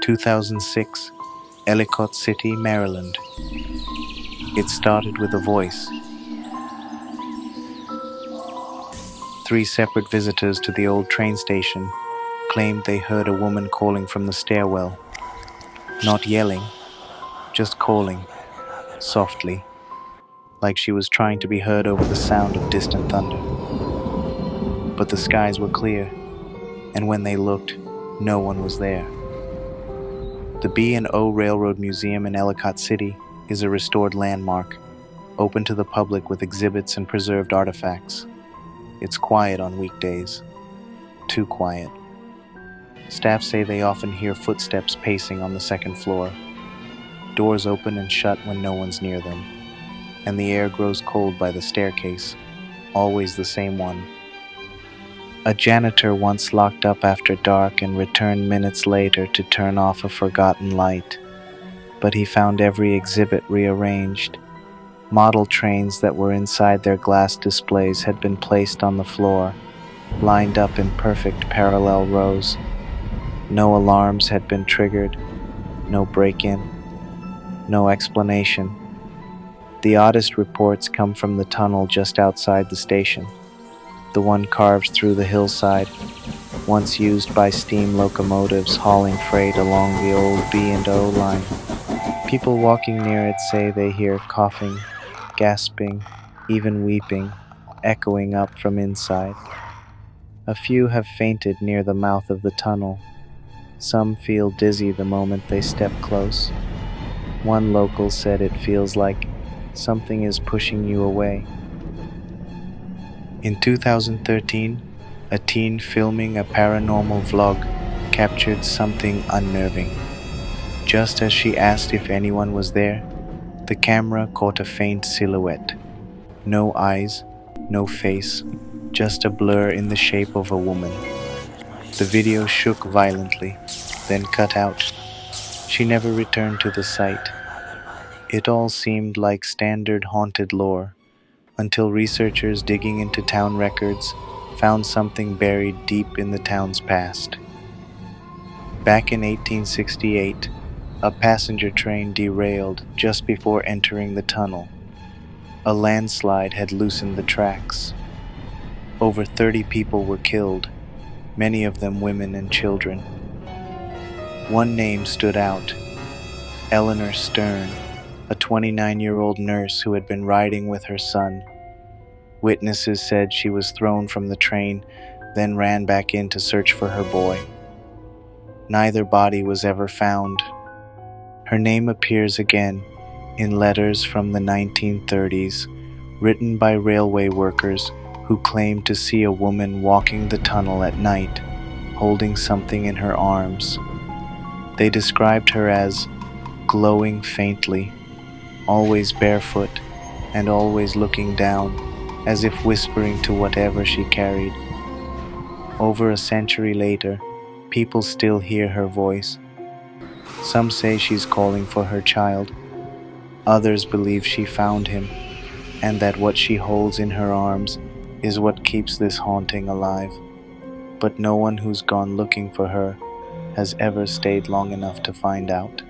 2006, Ellicott City, Maryland. It started with a voice. 3 separate visitors to the old train station claimed they heard a woman calling from the stairwell. Not yelling, just calling, softly, like she was trying to be heard over the sound of distant thunder. But the skies were clear, and when they looked, no one was there. The B&O Railroad Museum in Ellicott City is a restored landmark, open to the public with exhibits and preserved artifacts. It's quiet on weekdays. Too quiet. Staff say they often hear footsteps pacing on the second floor. Doors open and shut when no one's near them, and the air grows cold by the staircase, always the same one. A janitor once locked up after dark and returned minutes later to turn off a forgotten light, but he found every exhibit rearranged. Model trains that were inside their glass displays had been placed on the floor, lined up in perfect parallel rows. No alarms had been triggered, no break-in, no explanation. The oddest reports come from the tunnel just outside the station, the one carved through the hillside, once used by steam locomotives hauling freight along the old B&O line. People walking near it say they hear coughing, gasping, even weeping, echoing up from inside. A few have fainted near the mouth of the tunnel. Some feel dizzy the moment they step close. One local said it feels like something is pushing you away. In 2013, a teen filming a paranormal vlog captured something unnerving. Just as she asked if anyone was there, the camera caught a faint silhouette. No eyes, no face, just a blur in the shape of a woman. The video shook violently, then cut out. She never returned to the site. It all seemed like standard haunted lore, until researchers digging into town records found something buried deep in the town's past. Back in 1868, a passenger train derailed just before entering the tunnel. A landslide had loosened the tracks. Over 30 people were killed, many of them women and children. One name stood out: Eleanor Stern, a 29-year-old nurse who had been riding with her son. Witnesses said she was thrown from the train, then ran back in to search for her boy. Neither body was ever found. Her name appears again in letters from the 1930s, written by railway workers who claimed to see a woman walking the tunnel at night, holding something in her arms. They described her as glowing faintly, always barefoot, and always looking down, as if whispering to whatever she carried. Over a century later, people still hear her voice. Some say she's calling for her child. Others believe she found him, and that what she holds in her arms is what keeps this haunting alive. But no one who's gone looking for her has ever stayed long enough to find out.